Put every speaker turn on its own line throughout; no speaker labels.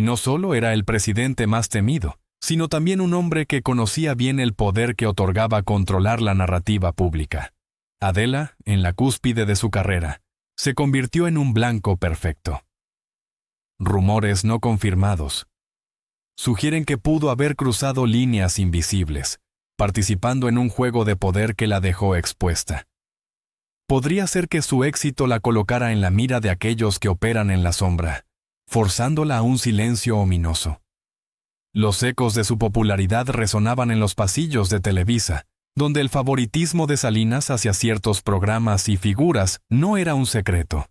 no solo era el presidente más temido, sino también un hombre que conocía bien el poder que otorgaba controlar la narrativa pública. Adela, en la cúspide de su carrera, se convirtió en un blanco perfecto. Rumores no confirmados sugieren que pudo haber cruzado líneas invisibles, participando en un juego de poder que la dejó expuesta. Podría ser que su éxito la colocara en la mira de aquellos que operan en la sombra, forzándola a un silencio ominoso. Los ecos de su popularidad resonaban en los pasillos de Televisa, donde el favoritismo de Salinas hacia ciertos programas y figuras no era un secreto.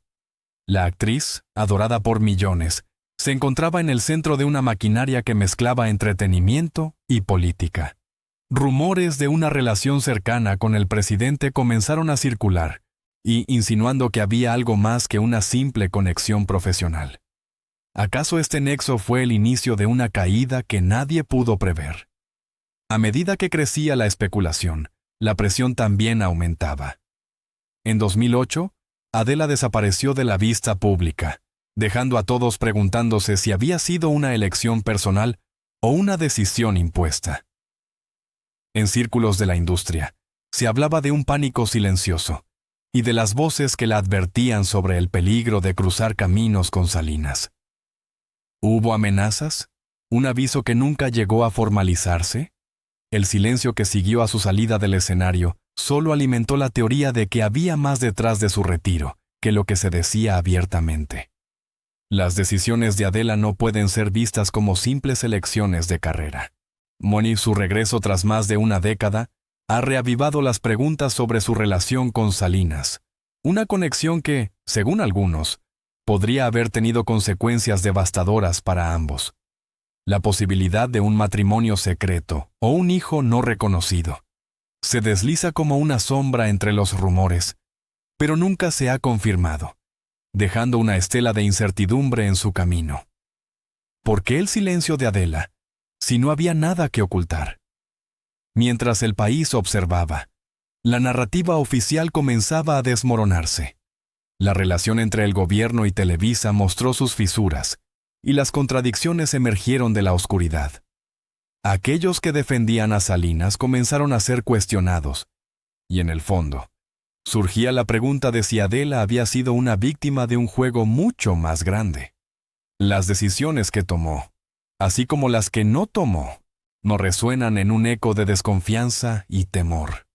La actriz, adorada por millones, se encontraba en el centro de una maquinaria que mezclaba entretenimiento y política. Rumores de una relación cercana con el presidente comenzaron a circular, insinuando que había algo más que una simple conexión profesional. ¿Acaso este nexo fue el inicio de una caída que nadie pudo prever? A medida que crecía la especulación, la presión también aumentaba. En 2008, Adela desapareció de la vista pública, dejando a todos preguntándose si había sido una elección personal o una decisión impuesta. En círculos de la industria, se hablaba de un pánico silencioso y de las voces que la advertían sobre el peligro de cruzar caminos con Salinas. ¿Hubo amenazas? ¿Un aviso que nunca llegó a formalizarse? El silencio que siguió a su salida del escenario solo alimentó la teoría de que había más detrás de su retiro que lo que se decía abiertamente. Las decisiones de Adela no pueden ser vistas como simples elecciones de carrera. Su regreso tras más de una década ha reavivado las preguntas sobre su relación con Salinas, una conexión que, según algunos, podría haber tenido consecuencias devastadoras para ambos. La posibilidad de un matrimonio secreto o un hijo no reconocido se desliza como una sombra entre los rumores, pero nunca se ha confirmado, dejando una estela de incertidumbre en su camino. ¿Por qué el silencio de Adela, si no había nada que ocultar? Mientras el país observaba, la narrativa oficial comenzaba a desmoronarse. La relación entre el gobierno y Televisa mostró sus fisuras, y las contradicciones emergieron de la oscuridad. Aquellos que defendían a Salinas comenzaron a ser cuestionados, y en el fondo, surgía la pregunta de si Adela había sido una víctima de un juego mucho más grande. Las decisiones que tomó, así como las que no tomó, nos resuenan en un eco de desconfianza y temor.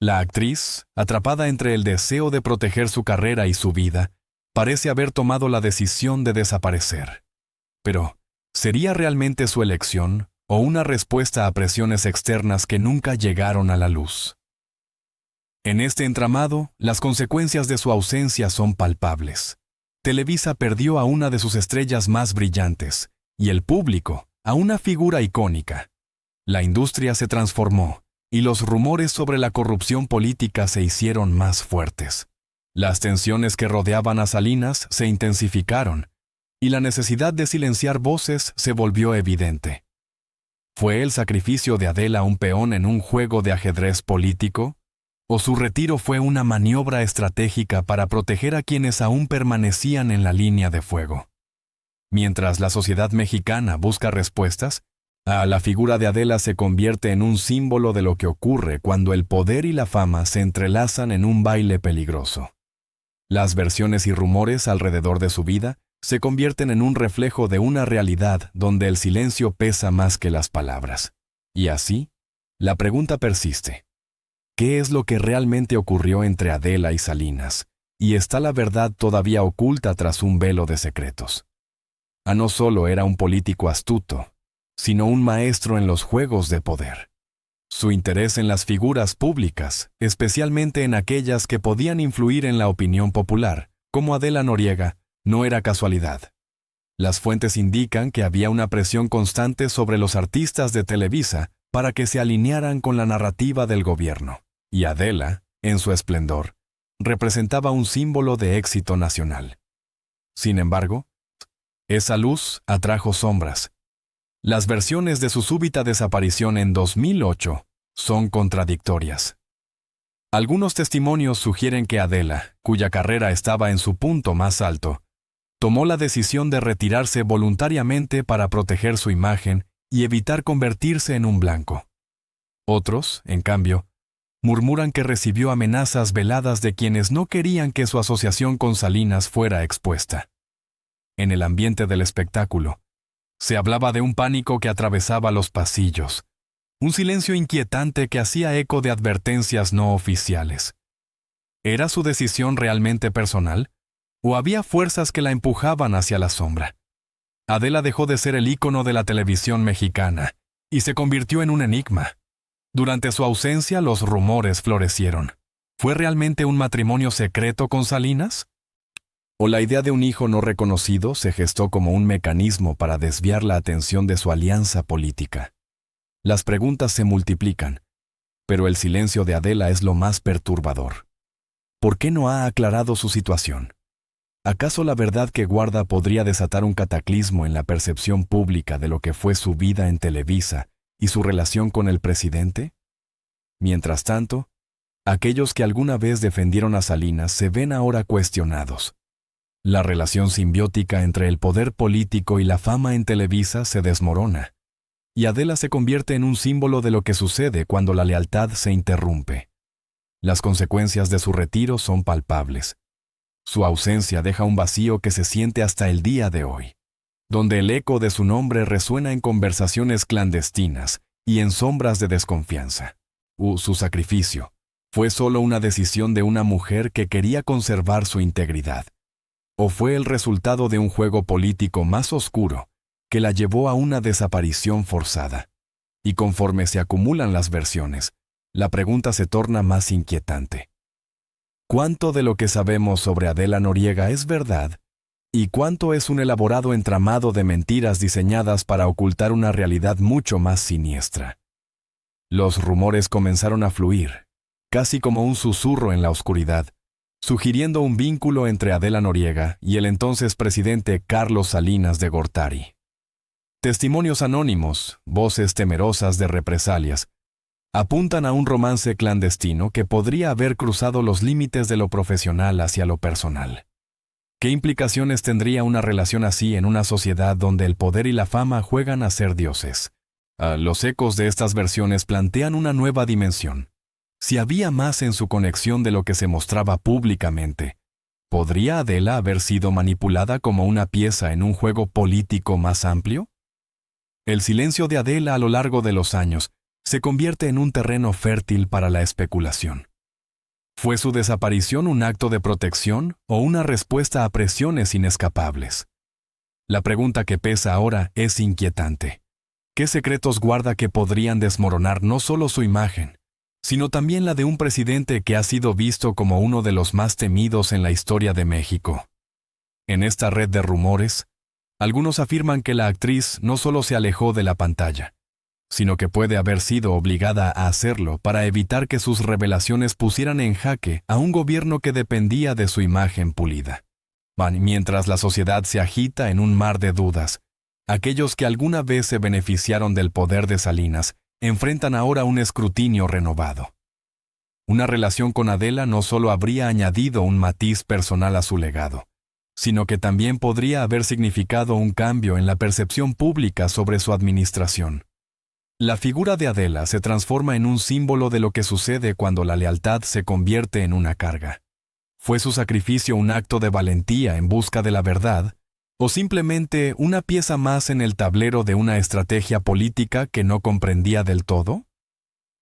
La actriz, atrapada entre el deseo de proteger su carrera y su vida, parece haber tomado la decisión de desaparecer. Pero, ¿sería realmente su elección o una respuesta a presiones externas que nunca llegaron a la luz? En este entramado, las consecuencias de su ausencia son palpables. Televisa perdió a una de sus estrellas más brillantes, y el público, a una figura icónica. La industria se transformó, y los rumores sobre la corrupción política se hicieron más fuertes. Las tensiones que rodeaban a Salinas se intensificaron, y la necesidad de silenciar voces se volvió evidente. ¿Fue el sacrificio de Adela un peón en un juego de ajedrez político? ¿O su retiro fue una maniobra estratégica para proteger a quienes aún permanecían en la línea de fuego? Mientras la sociedad mexicana busca respuestas, la figura de Adela se convierte en un símbolo de lo que ocurre cuando el poder y la fama se entrelazan en un baile peligroso. Las versiones y rumores alrededor de su vida se convierten en un reflejo de una realidad donde el silencio pesa más que las palabras. Y así, la pregunta persiste. ¿Qué es lo que realmente ocurrió entre Adela y Salinas? ¿Y está la verdad todavía oculta tras un velo de secretos? No solo era un político astuto, sino un maestro en los juegos de poder. Su interés en las figuras públicas, especialmente en aquellas que podían influir en la opinión popular, como Adela Noriega, no era casualidad. Las fuentes indican que había una presión constante sobre los artistas de Televisa para que se alinearan con la narrativa del gobierno, y Adela, en su esplendor, representaba un símbolo de éxito nacional. Sin embargo, esa luz atrajo sombras. Las versiones de su súbita desaparición en 2008 son contradictorias. Algunos testimonios sugieren que Adela, cuya carrera estaba en su punto más alto, tomó la decisión de retirarse voluntariamente para proteger su imagen y evitar convertirse en un blanco. Otros, en cambio, murmuran que recibió amenazas veladas de quienes no querían que su asociación con Salinas fuera expuesta. En el ambiente del espectáculo, se hablaba de un pánico que atravesaba los pasillos, un silencio inquietante que hacía eco de advertencias no oficiales. ¿Era su decisión realmente personal? ¿O había fuerzas que la empujaban hacia la sombra? Adela dejó de ser el ícono de la televisión mexicana y se convirtió en un enigma. Durante su ausencia, los rumores florecieron. ¿Fue realmente un matrimonio secreto con Salinas? ¿O la idea de un hijo no reconocido se gestó como un mecanismo para desviar la atención de su alianza política? Las preguntas se multiplican, pero el silencio de Adela es lo más perturbador. ¿Por qué no ha aclarado su situación? ¿Acaso la verdad que guarda podría desatar un cataclismo en la percepción pública de lo que fue su vida en Televisa y su relación con el presidente? Mientras tanto, aquellos que alguna vez defendieron a Salinas se ven ahora cuestionados. La relación simbiótica entre el poder político y la fama en Televisa se desmorona, y Adela se convierte en un símbolo de lo que sucede cuando la lealtad se interrumpe. Las consecuencias de su retiro son palpables. Su ausencia deja un vacío que se siente hasta el día de hoy, donde el eco de su nombre resuena en conversaciones clandestinas y en sombras de desconfianza. Su sacrificio fue solo una decisión de una mujer que quería conservar su integridad, o fue el resultado de un juego político más oscuro que la llevó a una desaparición forzada. Y conforme se acumulan las versiones, la pregunta se torna más inquietante. ¿Cuánto de lo que sabemos sobre Adela Noriega es verdad? ¿Y cuánto es un elaborado entramado de mentiras diseñadas para ocultar una realidad mucho más siniestra? Los rumores comenzaron a fluir, casi como un susurro en la oscuridad, sugiriendo un vínculo entre Adela Noriega y el entonces presidente Carlos Salinas de Gortari. Testimonios anónimos, voces temerosas de represalias, apuntan a un romance clandestino que podría haber cruzado los límites de lo profesional hacia lo personal. ¿Qué implicaciones tendría una relación así en una sociedad donde el poder y la fama juegan a ser dioses? Los ecos de estas versiones plantean una nueva dimensión. Si había más en su conexión de lo que se mostraba públicamente, ¿podría Adela haber sido manipulada como una pieza en un juego político más amplio? El silencio de Adela a lo largo de los años se convierte en un terreno fértil para la especulación. ¿Fue su desaparición un acto de protección o una respuesta a presiones inescapables? La pregunta que pesa ahora es inquietante. ¿Qué secretos guarda que podrían desmoronar no solo su imagen, sino también la de un presidente que ha sido visto como uno de los más temidos en la historia de México? En esta red de rumores, algunos afirman que la actriz no solo se alejó de la pantalla, sino que puede haber sido obligada a hacerlo para evitar que sus revelaciones pusieran en jaque a un gobierno que dependía de su imagen pulida. Mientras la sociedad se agita en un mar de dudas, aquellos que alguna vez se beneficiaron del poder de Salinas enfrentan ahora un escrutinio renovado. Una relación con Adela no solo habría añadido un matiz personal a su legado, sino que también podría haber significado un cambio en la percepción pública sobre su administración. La figura de Adela se transforma en un símbolo de lo que sucede cuando la lealtad se convierte en una carga. ¿Fue su sacrificio un acto de valentía en busca de la verdad, o simplemente una pieza más en el tablero de una estrategia política que no comprendía del todo?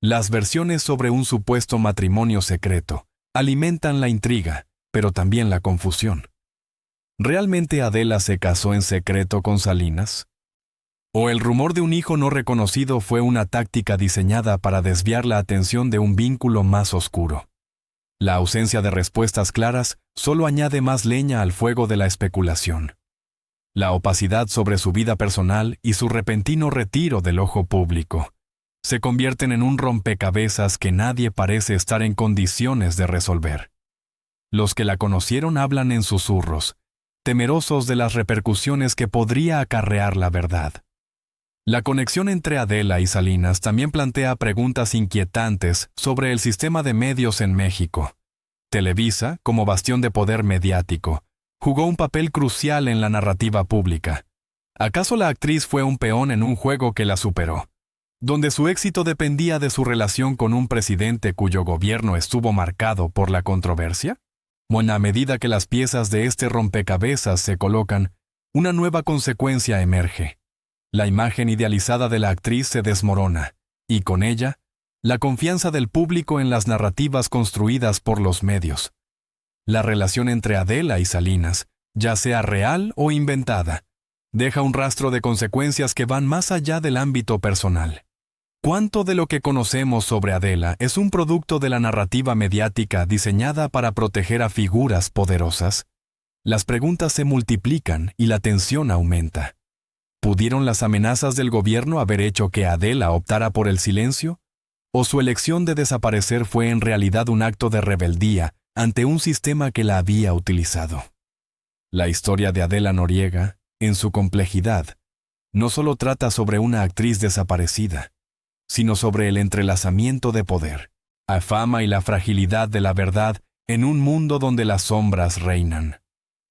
Las versiones sobre un supuesto matrimonio secreto alimentan la intriga, pero también la confusión. ¿Realmente Adela se casó en secreto con Salinas? ¿O el rumor de un hijo no reconocido fue una táctica diseñada para desviar la atención de un vínculo más oscuro? La ausencia de respuestas claras solo añade más leña al fuego de la especulación. La opacidad sobre su vida personal y su repentino retiro del ojo público se convierten en un rompecabezas que nadie parece estar en condiciones de resolver. Los que la conocieron hablan en susurros, temerosos de las repercusiones que podría acarrear la verdad. La conexión entre Adela y Salinas también plantea preguntas inquietantes sobre el sistema de medios en México. Televisa, como bastión de poder mediático, jugó un papel crucial en la narrativa pública. ¿Acaso la actriz fue un peón en un juego que la superó, donde su éxito dependía de su relación con un presidente cuyo gobierno estuvo marcado por la controversia? O en la medida que las piezas de este rompecabezas se colocan, una nueva consecuencia emerge. La imagen idealizada de la actriz se desmorona, y con ella, la confianza del público en las narrativas construidas por los medios. La relación entre Adela y Salinas, ya sea real o inventada, deja un rastro de consecuencias que van más allá del ámbito personal. ¿Cuánto de lo que conocemos sobre Adela es un producto de la narrativa mediática diseñada para proteger a figuras poderosas? Las preguntas se multiplican y la tensión aumenta. ¿Pudieron las amenazas del gobierno haber hecho que Adela optara por el silencio? ¿O su elección de desaparecer fue en realidad un acto de rebeldía ante un sistema que la había utilizado? La historia de Adela Noriega, en su complejidad, no solo trata sobre una actriz desaparecida, sino sobre el entrelazamiento de poder, la fama y la fragilidad de la verdad en un mundo donde las sombras reinan.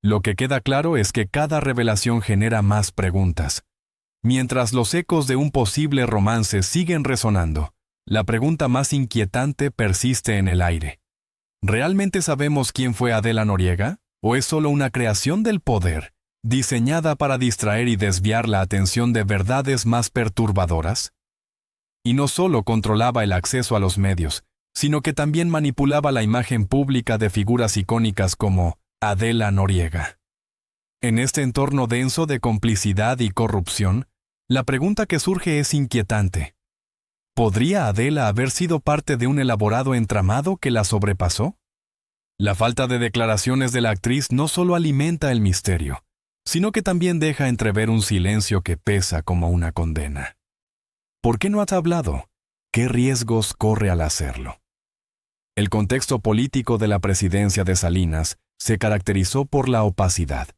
Lo que queda claro es que cada revelación genera más preguntas. Mientras los ecos de un posible romance siguen resonando, la pregunta más inquietante persiste en el aire. ¿Realmente sabemos quién fue Adela Noriega? ¿O es solo una creación del poder, diseñada para distraer y desviar la atención de verdades más perturbadoras? Y no solo controlaba el acceso a los medios, sino que también manipulaba la imagen pública de figuras icónicas como Adela Noriega. En este entorno denso de complicidad y corrupción, la pregunta que surge es inquietante. ¿Podría Adela haber sido parte de un elaborado entramado que la sobrepasó? La falta de declaraciones de la actriz no solo alimenta el misterio, sino que también deja entrever un silencio que pesa como una condena. ¿Por qué no has hablado? ¿Qué riesgos corre al hacerlo? El contexto político de la presidencia de Salinas se caracterizó por la opacidad.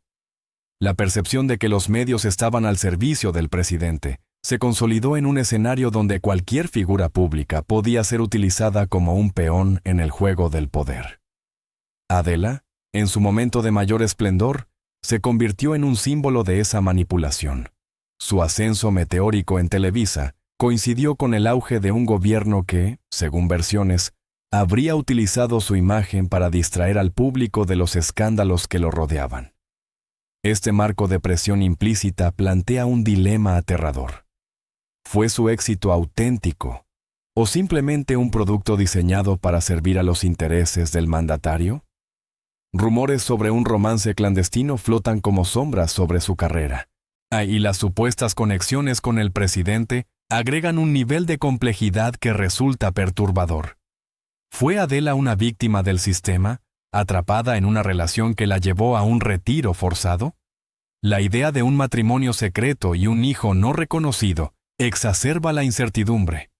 La percepción de que los medios estaban al servicio del presidente se consolidó en un escenario donde cualquier figura pública podía ser utilizada como un peón en el juego del poder. Adela, en su momento de mayor esplendor, se convirtió en un símbolo de esa manipulación. Su ascenso meteórico en Televisa coincidió con el auge de un gobierno que, según versiones, habría utilizado su imagen para distraer al público de los escándalos que lo rodeaban. Este marco de presión implícita plantea un dilema aterrador. ¿Fue su éxito auténtico o simplemente un producto diseñado para servir a los intereses del mandatario? Rumores sobre un romance clandestino flotan como sombras sobre su carrera. Y las supuestas conexiones con el presidente agregan un nivel de complejidad que resulta perturbador. ¿Fue Adela una víctima del sistema, atrapada en una relación que la llevó a un retiro forzado? La idea de un matrimonio secreto y un hijo no reconocido exacerba la incertidumbre.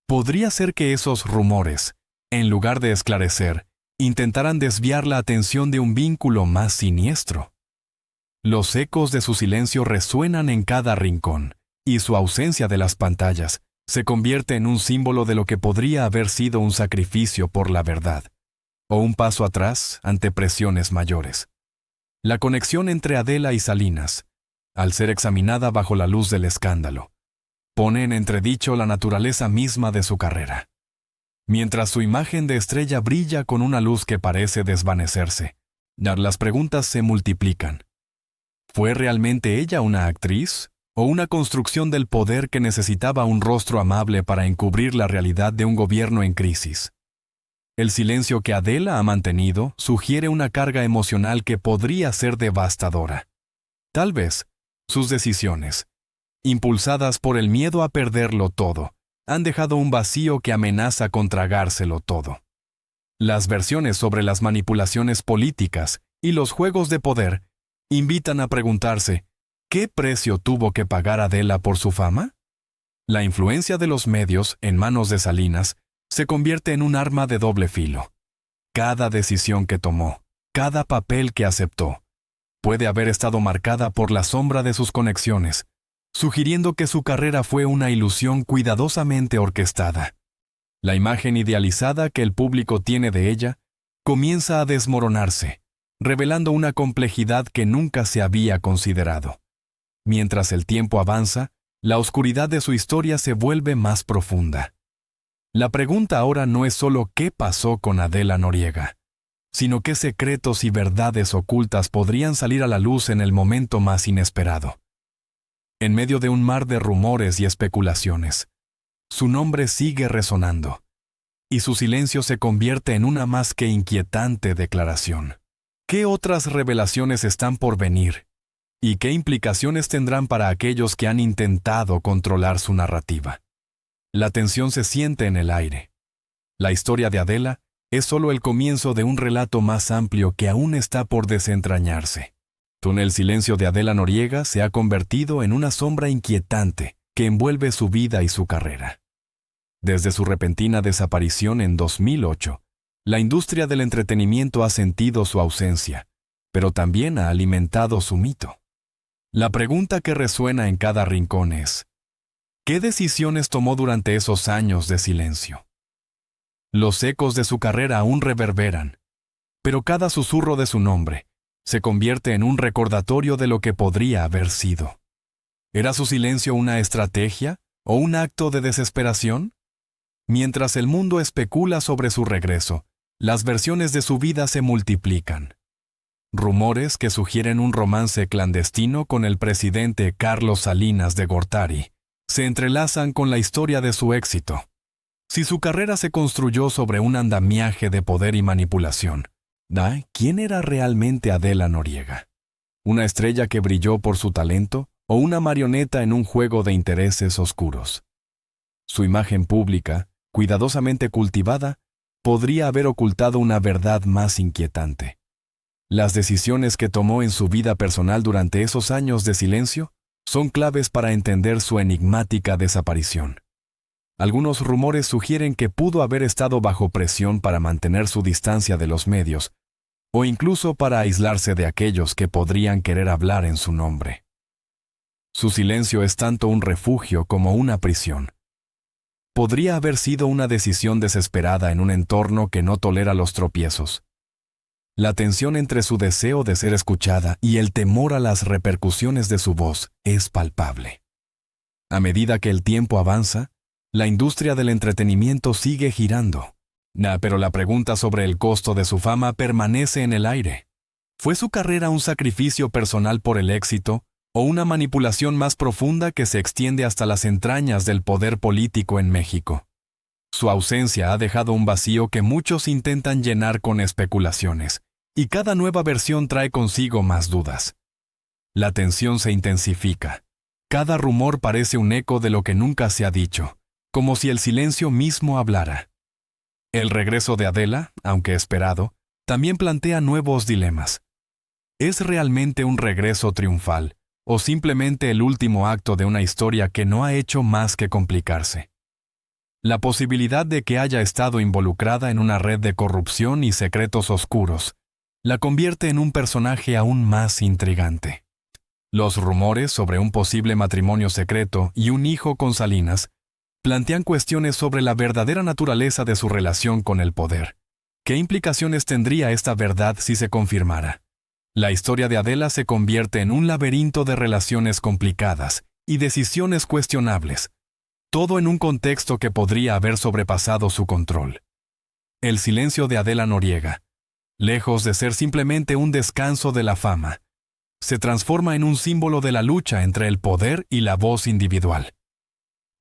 ¿Podría ser que esos rumores, en lugar de esclarecer, intentaran desviar la atención de un vínculo más siniestro? Los ecos de su silencio resuenan en cada rincón, y su ausencia de las pantallas se convierte en un símbolo de lo que podría haber sido un sacrificio por la verdad, o un paso atrás ante presiones mayores. La conexión entre Adela y Salinas, al ser examinada bajo la luz del escándalo, pone en entredicho la naturaleza misma de su carrera. Mientras su imagen de estrella brilla con una luz que parece desvanecerse, las preguntas se multiplican. ¿Fue realmente ella una actriz o una construcción del poder que necesitaba un rostro amable para encubrir la realidad de un gobierno en crisis? El silencio que Adela ha mantenido sugiere una carga emocional que podría ser devastadora. Tal vez, sus decisiones, impulsadas por el miedo a perderlo todo, han dejado un vacío que amenaza con tragárselo todo. Las versiones sobre las manipulaciones políticas y los juegos de poder invitan a preguntarse, ¿qué precio tuvo que pagar Adela por su fama? La influencia de los medios en manos de Salinas se convierte en un arma de doble filo. Cada decisión que tomó, cada papel que aceptó, puede haber estado marcada por la sombra de sus conexiones, sugiriendo que su carrera fue una ilusión cuidadosamente orquestada. La imagen idealizada que el público tiene de ella comienza a desmoronarse, revelando una complejidad que nunca se había considerado. Mientras el tiempo avanza, la oscuridad de su historia se vuelve más profunda. La pregunta ahora no es solo qué pasó con Adela Noriega, sino qué secretos y verdades ocultas podrían salir a la luz en el momento más inesperado. En medio de un mar de rumores y especulaciones, su nombre sigue resonando, y su silencio se convierte en una más que inquietante declaración. ¿Qué otras revelaciones están por venir? ¿Y qué implicaciones tendrán para aquellos que han intentado controlar su narrativa? La tensión se siente en el aire. La historia de Adela es solo el comienzo de un relato más amplio que aún está por desentrañarse. El silencio de Adela Noriega se ha convertido en una sombra inquietante que envuelve su vida y su carrera. Desde su repentina desaparición en 2008, la industria del entretenimiento ha sentido su ausencia, pero también ha alimentado su mito. La pregunta que resuena en cada rincón es: ¿qué decisiones tomó durante esos años de silencio? Los ecos de su carrera aún reverberan, pero cada susurro de su nombre se convierte en un recordatorio de lo que podría haber sido. ¿Era su silencio una estrategia o un acto de desesperación? Mientras el mundo especula sobre su regreso, las versiones de su vida se multiplican. Rumores que sugieren un romance clandestino con el presidente Carlos Salinas de Gortari se entrelazan con la historia de su éxito. Si su carrera se construyó sobre un andamiaje de poder y manipulación, ¿quién era realmente Adela Noriega? ¿Una estrella que brilló por su talento o una marioneta en un juego de intereses oscuros? Su imagen pública, cuidadosamente cultivada, podría haber ocultado una verdad más inquietante. Las decisiones que tomó en su vida personal durante esos años de silencio son claves para entender su enigmática desaparición. Algunos rumores sugieren que pudo haber estado bajo presión para mantener su distancia de los medios, o incluso para aislarse de aquellos que podrían querer hablar en su nombre. Su silencio es tanto un refugio como una prisión. Podría haber sido una decisión desesperada en un entorno que no tolera los tropiezos. La tensión entre su deseo de ser escuchada y el temor a las repercusiones de su voz es palpable. A medida que el tiempo avanza, la industria del entretenimiento sigue girando. Pero la pregunta sobre el costo de su fama permanece en el aire. ¿Fue su carrera un sacrificio personal por el éxito o una manipulación más profunda que se extiende hasta las entrañas del poder político en México? Su ausencia ha dejado un vacío que muchos intentan llenar con especulaciones, y cada nueva versión trae consigo más dudas. La tensión se intensifica. Cada rumor parece un eco de lo que nunca se ha dicho, como si el silencio mismo hablara. El regreso de Adela, aunque esperado, también plantea nuevos dilemas. ¿Es realmente un regreso triunfal, o simplemente el último acto de una historia que no ha hecho más que complicarse? La posibilidad de que haya estado involucrada en una red de corrupción y secretos oscuros la convierte en un personaje aún más intrigante. Los rumores sobre un posible matrimonio secreto y un hijo con Salinas plantean cuestiones sobre la verdadera naturaleza de su relación con el poder. ¿Qué implicaciones tendría esta verdad si se confirmara? La historia de Adela se convierte en un laberinto de relaciones complicadas y decisiones cuestionables, todo en un contexto que podría haber sobrepasado su control. El silencio de Adela Noriega, lejos de ser simplemente un descanso de la fama, se transforma en un símbolo de la lucha entre el poder y la voz individual.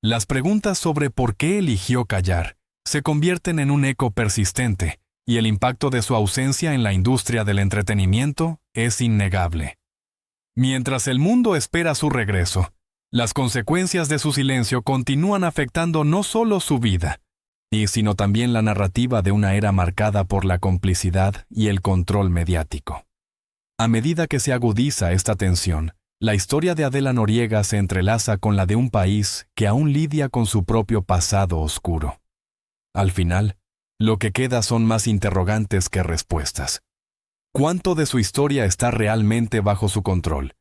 Las preguntas sobre por qué eligió callar se convierten en un eco persistente, y el impacto de su ausencia en la industria del entretenimiento es innegable. Mientras el mundo espera su regreso, las consecuencias de su silencio continúan afectando no solo su vida, sino también la narrativa de una era marcada por la complicidad y el control mediático. A medida que se agudiza esta tensión, la historia de Adela Noriega se entrelaza con la de un país que aún lidia con su propio pasado oscuro. Al final, lo que queda son más interrogantes que respuestas. ¿Cuánto de su historia está realmente bajo su control?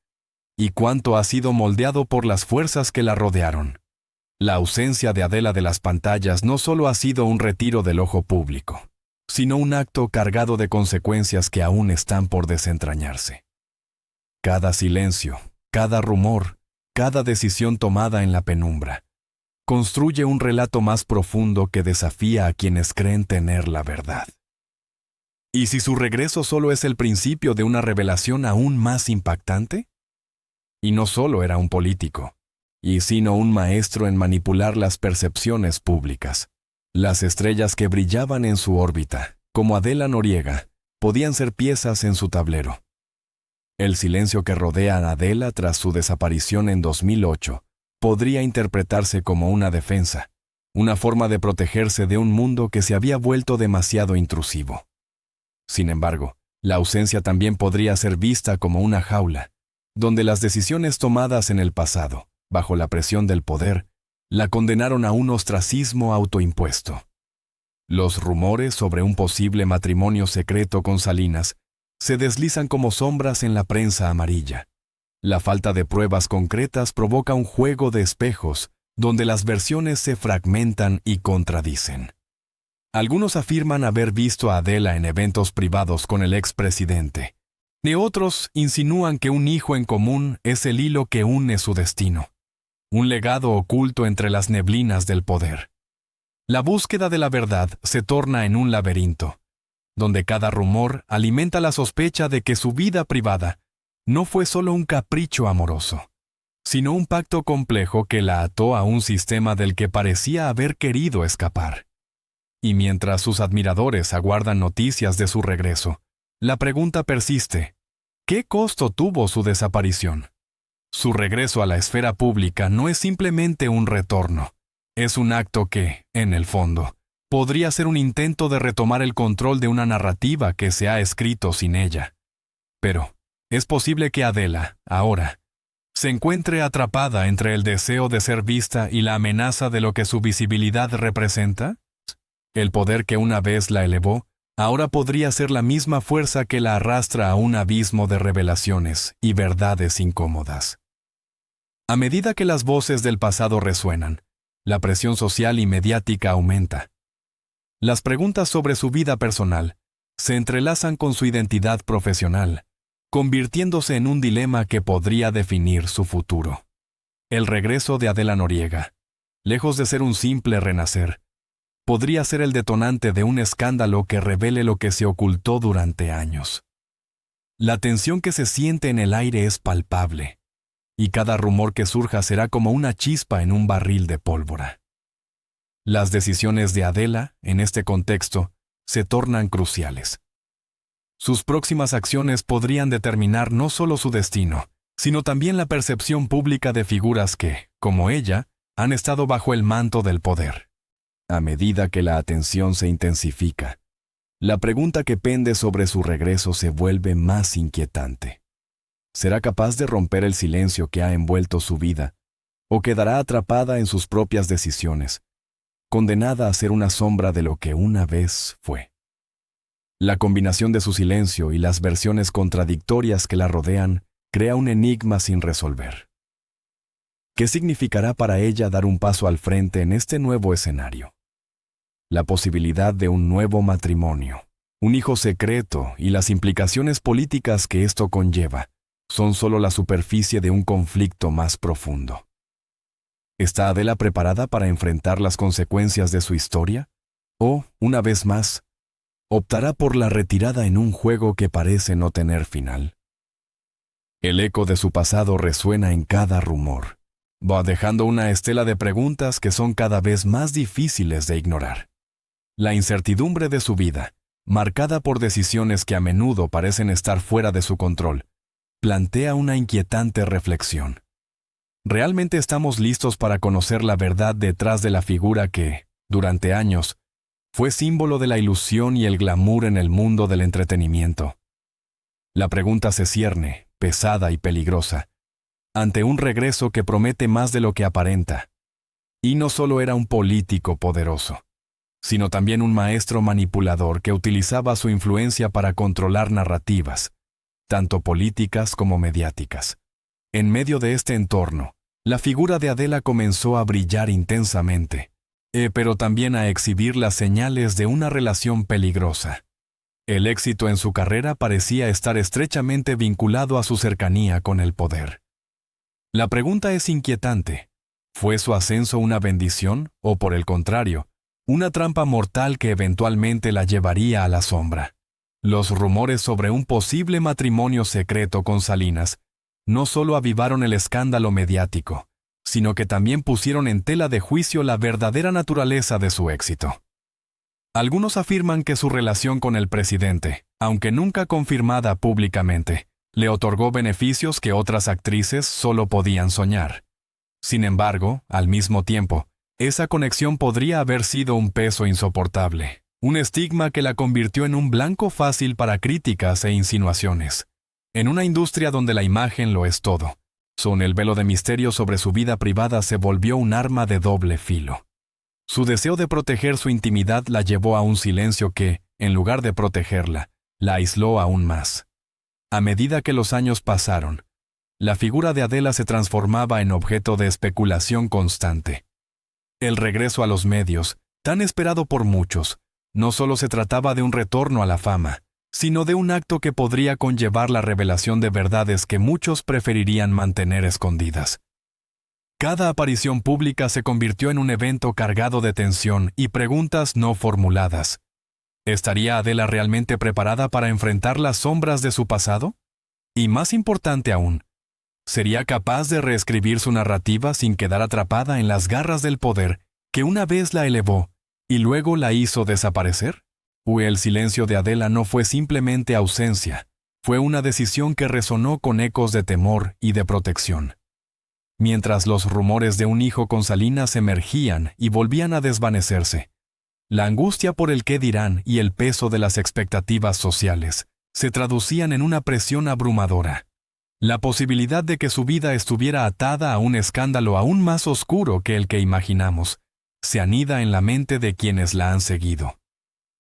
¿Y cuánto ha sido moldeado por las fuerzas que la rodearon? La ausencia de Adela de las pantallas no solo ha sido un retiro del ojo público, sino un acto cargado de consecuencias que aún están por desentrañarse. Cada silencio, cada rumor, cada decisión tomada en la penumbra, construye un relato más profundo que desafía a quienes creen tener la verdad. ¿Y si su regreso solo es el principio de una revelación aún más impactante? Y no solo era un político, sino un maestro en manipular las percepciones públicas. Las estrellas que brillaban en su órbita, como Adela Noriega, podían ser piezas en su tablero. El silencio que rodea a Adela tras su desaparición en 2008 podría interpretarse como una defensa, una forma de protegerse de un mundo que se había vuelto demasiado intrusivo. Sin embargo, la ausencia también podría ser vista como una jaula, donde las decisiones tomadas en el pasado, bajo la presión del poder, la condenaron a un ostracismo autoimpuesto. Los rumores sobre un posible matrimonio secreto con Salinas se deslizan como sombras en la prensa amarilla. La falta de pruebas concretas provoca un juego de espejos donde las versiones se fragmentan y contradicen. Algunos afirman haber visto a Adela en eventos privados con el expresidente, y otros insinúan que un hijo en común es el hilo que une su destino, un legado oculto entre las neblinas del poder. La búsqueda de la verdad se torna en un laberinto, donde cada rumor alimenta la sospecha de que su vida privada no fue solo un capricho amoroso, sino un pacto complejo que la ató a un sistema del que parecía haber querido escapar. Y mientras sus admiradores aguardan noticias de su regreso, la pregunta persiste: ¿qué costo tuvo su desaparición? Su regreso a la esfera pública no es simplemente un retorno, es un acto que, en el fondo, podría ser un intento de retomar el control de una narrativa que se ha escrito sin ella. Pero, ¿es posible que Adela, ahora, se encuentre atrapada entre el deseo de ser vista y la amenaza de lo que su visibilidad representa? El poder que una vez la elevó, ahora podría ser la misma fuerza que la arrastra a un abismo de revelaciones y verdades incómodas. A medida que las voces del pasado resuenan, la presión social y mediática aumenta. Las preguntas sobre su vida personal se entrelazan con su identidad profesional, convirtiéndose en un dilema que podría definir su futuro. El regreso de Adela Noriega, lejos de ser un simple renacer, podría ser el detonante de un escándalo que revele lo que se ocultó durante años. La tensión que se siente en el aire es palpable, y cada rumor que surja será como una chispa en un barril de pólvora. Las decisiones de Adela, en este contexto, se tornan cruciales. Sus próximas acciones podrían determinar no solo su destino, sino también la percepción pública de figuras que, como ella, han estado bajo el manto del poder. A medida que la atención se intensifica, la pregunta que pende sobre su regreso se vuelve más inquietante. ¿Será capaz de romper el silencio que ha envuelto su vida, o quedará atrapada en sus propias decisiones, condenada a ser una sombra de lo que una vez fue? La combinación de su silencio y las versiones contradictorias que la rodean crea un enigma sin resolver. ¿Qué significará para ella dar un paso al frente en este nuevo escenario? La posibilidad de un nuevo matrimonio, un hijo secreto y las implicaciones políticas que esto conlleva son solo la superficie de un conflicto más profundo. ¿Está Adela preparada para enfrentar las consecuencias de su historia? ¿O, una vez más, optará por la retirada en un juego que parece no tener final? El eco de su pasado resuena en cada rumor, va dejando una estela de preguntas que son cada vez más difíciles de ignorar. La incertidumbre de su vida, marcada por decisiones que a menudo parecen estar fuera de su control, plantea una inquietante reflexión. ¿Realmente estamos listos para conocer la verdad detrás de la figura que, durante años, fue símbolo de la ilusión y el glamour en el mundo del entretenimiento? La pregunta se cierne, pesada y peligrosa, ante un regreso que promete más de lo que aparenta. Y no solo era un político poderoso, sino también un maestro manipulador que utilizaba su influencia para controlar narrativas, tanto políticas como mediáticas. En medio de este entorno, la figura de Adela comenzó a brillar intensamente, pero también a exhibir las señales de una relación peligrosa. El éxito en su carrera parecía estar estrechamente vinculado a su cercanía con el poder. La pregunta es inquietante. ¿Fue su ascenso una bendición o, por el contrario, una trampa mortal que eventualmente la llevaría a la sombra? Los rumores sobre un posible matrimonio secreto con Salinas no solo avivaron el escándalo mediático, sino que también pusieron en tela de juicio la verdadera naturaleza de su éxito. Algunos afirman que su relación con el presidente, aunque nunca confirmada públicamente, le otorgó beneficios que otras actrices solo podían soñar. Sin embargo, al mismo tiempo, esa conexión podría haber sido un peso insoportable, un estigma que la convirtió en un blanco fácil para críticas e insinuaciones. En una industria donde la imagen lo es todo, el velo de misterio sobre su vida privada se volvió un arma de doble filo. Su deseo de proteger su intimidad la llevó a un silencio que, en lugar de protegerla, la aisló aún más. A medida que los años pasaron, la figura de Adela se transformaba en objeto de especulación constante. El regreso a los medios, tan esperado por muchos, no solo se trataba de un retorno a la fama, sino de un acto que podría conllevar la revelación de verdades que muchos preferirían mantener escondidas. Cada aparición pública se convirtió en un evento cargado de tensión y preguntas no formuladas. ¿Estaría Adela realmente preparada para enfrentar las sombras de su pasado? Y más importante aún, ¿sería capaz de reescribir su narrativa sin quedar atrapada en las garras del poder que una vez la elevó y luego la hizo desaparecer? ¿O el silencio de Adela no fue simplemente ausencia, fue una decisión que resonó con ecos de temor y de protección? Mientras los rumores de un hijo con Salinas emergían y volvían a desvanecerse, la angustia por el qué dirán y el peso de las expectativas sociales se traducían en una presión abrumadora. La posibilidad de que su vida estuviera atada a un escándalo aún más oscuro que el que imaginamos se anida en la mente de quienes la han seguido.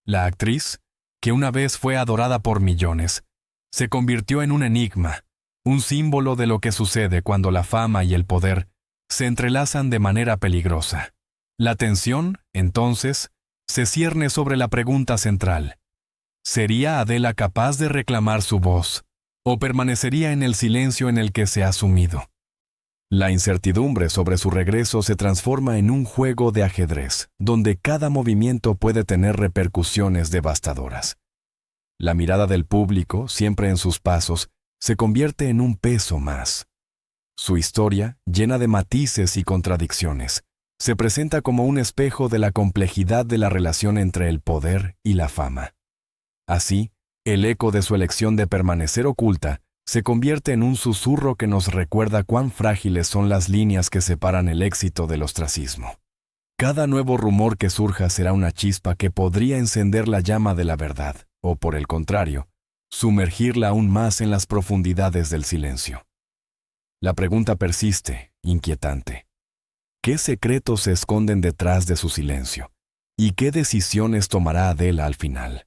La actriz, que una vez fue adorada por millones, se convirtió en un enigma, un símbolo de lo que sucede cuando la fama y el poder se entrelazan de manera peligrosa. La tensión, entonces, se cierne sobre la pregunta central. ¿Sería Adela capaz de reclamar su voz, o permanecería en el silencio en el que se ha sumido? La incertidumbre sobre su regreso se transforma en un juego de ajedrez, donde cada movimiento puede tener repercusiones devastadoras. La mirada del público, siempre en sus pasos, se convierte en un peso más. Su historia, llena de matices y contradicciones, se presenta como un espejo de la complejidad de la relación entre el poder y la fama. Así, el eco de su elección de permanecer oculta se convierte en un susurro que nos recuerda cuán frágiles son las líneas que separan el éxito del ostracismo. Cada nuevo rumor que surja será una chispa que podría encender la llama de la verdad, o por el contrario, sumergirla aún más en las profundidades del silencio. La pregunta persiste, inquietante. ¿Qué secretos se esconden detrás de su silencio? ¿Y qué decisiones tomará Adela al final?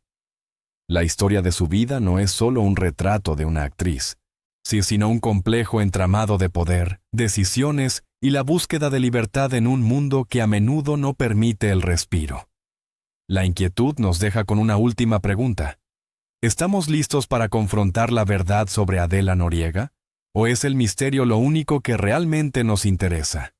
La historia de su vida no es solo un retrato de una actriz, sino un complejo entramado de poder, decisiones y la búsqueda de libertad en un mundo que a menudo no permite el respiro. La inquietud nos deja con una última pregunta. ¿Estamos listos para confrontar la verdad sobre Adela Noriega? ¿O es el misterio lo único que realmente nos interesa?